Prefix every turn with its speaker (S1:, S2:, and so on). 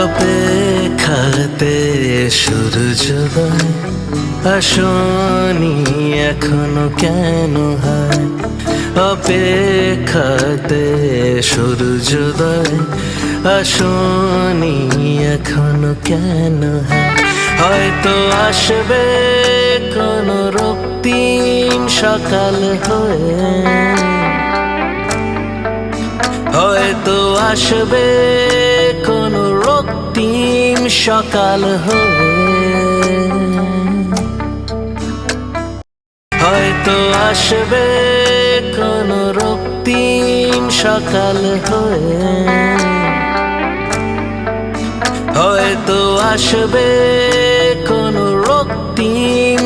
S1: অপেক্ষাতে সূর্যোদয় আসনি এখনো কেন হয়? অপেক্ষাতে সূর্যোদয় আসনি এখনো কেন হয়? হয়তো আসবে কোনো রক্তিম সকাল হয়ে, হয়তো আসবে কোনো রক্তিম সকাল হয়ে, হয়তো আসবে কোনো রক্তিম সকাল হয়ে, হয়তো আসবে কোনো রক্তিম